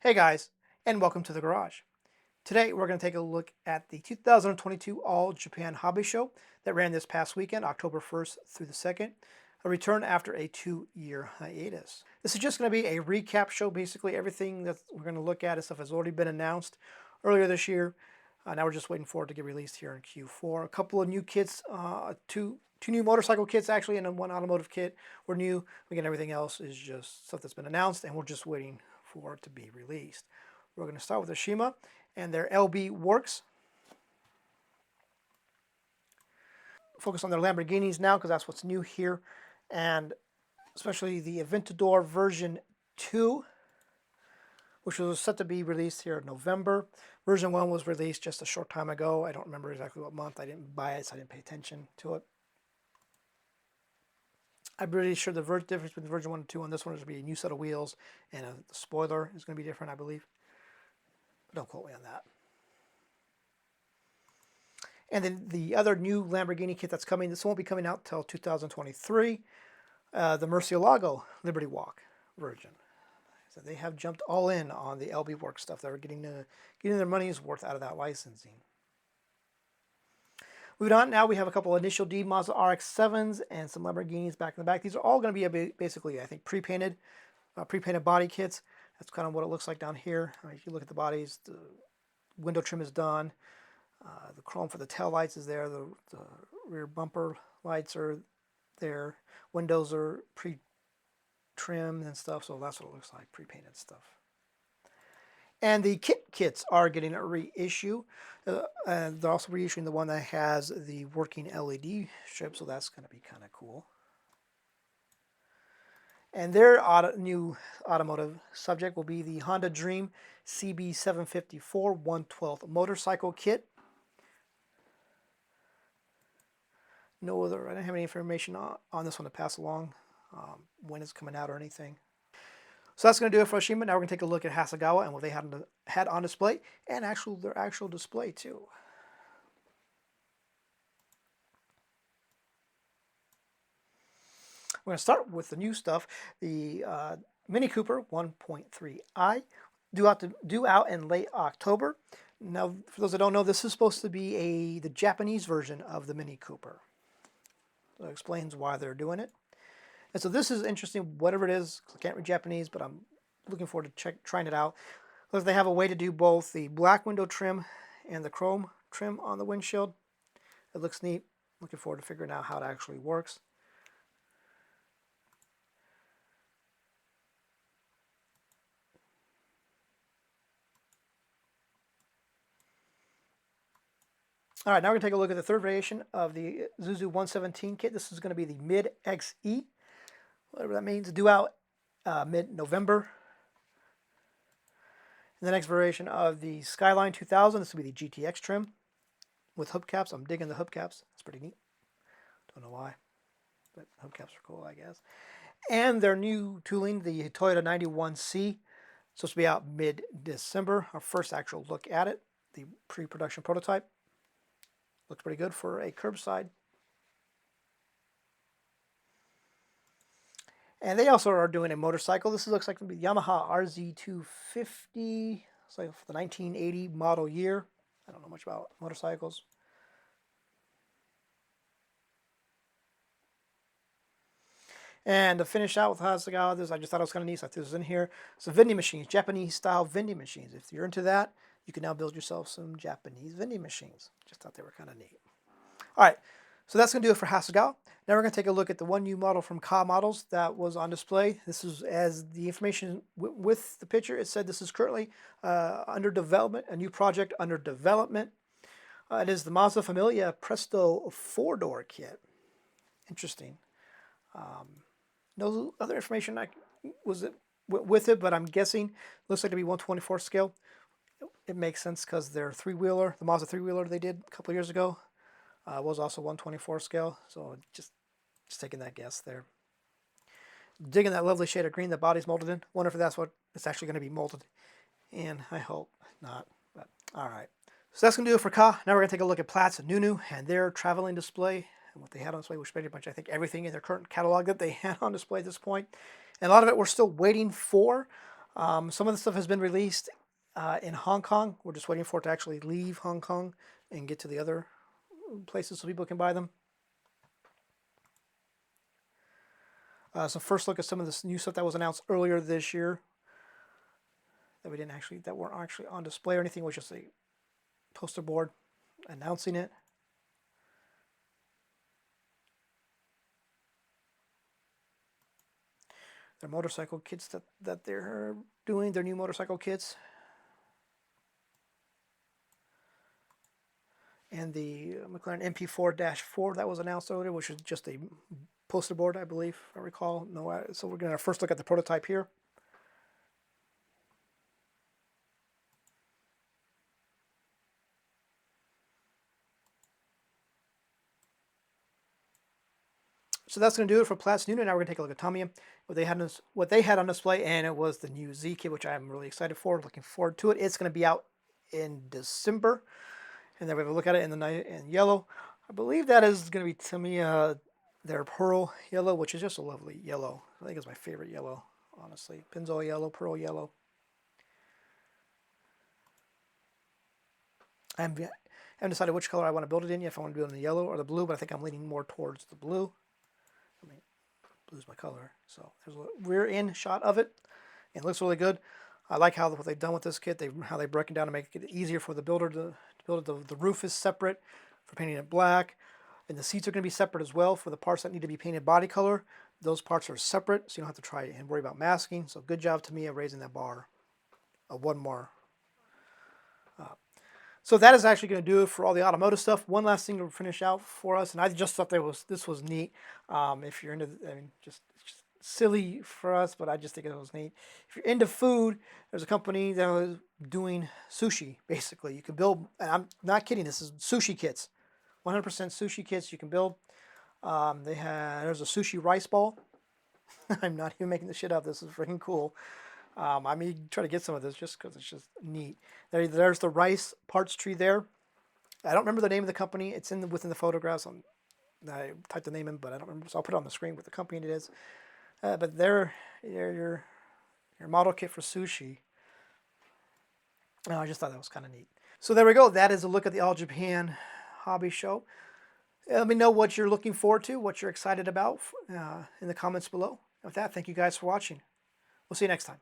Hey guys, and welcome to the garage. Today we're going to take a look at the 2022 All Japan Hobby Show that ran this past weekend, October 1st through the 2nd, a return after a 2-year hiatus. This is just going to be a recap show. Basically, everything that we're going to look at is stuff has already been announced earlier this year. Now we're just waiting for it to get released here in Q4. A couple of new kits, two new motorcycle kits actually, and then one automotive kit were new. Again, everything else is just stuff that's been announced, and we're just waiting for it to be released. We're going to start with Aoshima and their LB Works. Focus on their Lamborghinis now because that's what's new here, and especially the Aventador version 2, which was set to be released here in November. Version 1 was released just a short time ago. I don't remember exactly what month. I didn't buy it, so I didn't pay attention to it. I'm pretty sure the difference between version 1 and 2 on this one is going to be a new set of wheels, and the spoiler is going to be different, I believe. But don't quote me on that. And then the other new Lamborghini kit that's coming, this won't be coming out till 2023, the Murcielago Liberty Walk version. So they have jumped all in on the LB Works stuff. They're getting their money's worth out of that licensing. Moving on, now we have a couple initial D Mazda RX-7s and some Lamborghinis back in the back. These are all going to be basically, I think, pre-painted body kits. That's kind of what it looks like down here. If you look at the bodies, the window trim is done. The chrome for the tail lights is there. The rear bumper lights are there. Windows are pre-trimmed and stuff, so that's what it looks like, pre-painted stuff. And the kits are getting a reissue. And they're also reissuing the one that has the working LED strip, so that's going to be kind of cool. And their new automotive subject will be the Honda Dream CB754 1/12 motorcycle kit. I don't have any information on this one to pass along, when it's coming out or anything. So that's going to do it for Aoshima. Now we're going to take a look at Hasegawa and what they had on display, and their actual display too. We're going to start with the new stuff. The Mini Cooper 1.3i, due out in late October. Now, for those that don't know, this is supposed to be the Japanese version of the Mini Cooper. So it explains why they're doing it. And so this is interesting, whatever it is. I can't read Japanese, but I'm looking forward to trying it out. Looks like they have a way to do both the black window trim and the chrome trim on the windshield. It looks neat. Looking forward to figuring out how it actually works. All right, now we're going to take a look at the third variation of the Zuzu 117 kit. This is going to be the Mid XE, whatever that means, due out mid-November. And the next variation of the Skyline 2000, this will be the GTX trim with hubcaps. I'm digging the hubcaps. It's pretty neat. Don't know why, but hubcaps are cool, I guess. And their new tooling, the Toyota 91C, supposed to be out mid-December. Our first actual look at it, the pre-production prototype. Looks pretty good for a curbside. And they also are doing a motorcycle. This looks like the Yamaha RZ250. It's like for the 1980 model year. I don't know much about motorcycles. And to finish out with Hasegawa, I just thought it was kind of neat. So I threw this in here. So vending machines, Japanese style vending machines. If you're into that, you can now build yourself some Japanese vending machines. Just thought they were kind of neat. All right, so that's going to do it for Hasegawa. Now we're going to take a look at the one new model from Ka Models that was on display. This is, as the information with the picture, it said this is currently under development, a new project under development. It is the Mazda Familia Presto 4-door kit. Interesting. No other information with it, but I'm guessing it looks like to be 1/24 scale. It makes sense because their three-wheeler, the Mazda three-wheeler they did a couple of years ago, was also 1/24 scale. So just taking that guess there. Digging that lovely shade of green the body's molded in. Wonder if that's what it's actually going to be molded in. I hope not. But all right. So that's going to do it for Ka. Now we're going to take a look at Platz and Nunu and their traveling display and what they had on display, which pretty much, I think, everything in their current catalog that they had on display at this point. And a lot of it we're still waiting for. Some of the stuff has been released in Hong Kong. We're just waiting for it to actually leave Hong Kong and get to the other places so people can buy them. So first look at some of this new stuff that was announced earlier this year that weren't actually on display or anything. It was just a poster board announcing it. Their motorcycle kits that they're doing, their new motorcycle kits. And the McLaren MP4-4 that was announced earlier, which is just a poster board, I believe, if I recall. No, so we're going to first look at the prototype here. So that's going to do it for Platz Noon. Now we're going to take a look at Tamiya, what they had on display, and it was the new Z kit, which I'm really excited for. Looking forward to it. It's going to be out in December, and then we have a look at it in the night in yellow. I believe that is going to be Tamiya, their pearl yellow, which is just a lovely yellow. I think it's my favorite yellow, honestly. Pennzoil yellow, pearl yellow. I haven't decided which color I want to build it in yet, if I want to build it in the yellow or the blue, but I think I'm leaning more towards the blue. I mean, blue's my color. So there's a rear end shot of it. It looks really good. I like what they've done with this kit. How they break it down to make it easier for the builder to build it. The roof is separate for painting it black. And the seats are going to be separate as well for the parts that need to be painted body color. Those parts are separate, so you don't have to try and worry about masking. So good job to me of raising that bar one more. So that is actually going to do it for all the automotive stuff. One last thing to finish out for us, and I just thought this was neat. If you're into, it's just silly for us, but I just think it was neat. If you're into food, there's a company that was doing sushi. Basically, you can build, and I'm not kidding. This is sushi kits, 100% sushi kits you can build. There's a sushi rice ball. I'm not even making this shit up. This is freaking cool. I may try to get some of this just because it's just neat. There's the rice parts tree there. I don't remember the name of the company. It's within the photographs. I typed the name in, but I don't remember. So I'll put it on the screen what the company it is. But they're your model kit for sushi. I just thought that was kind of neat. So there we go. That is a look at the All Japan Hobby Show. Let me know what you're looking forward to, what you're excited about in the comments below. With that, thank you guys for watching. We'll see you next time.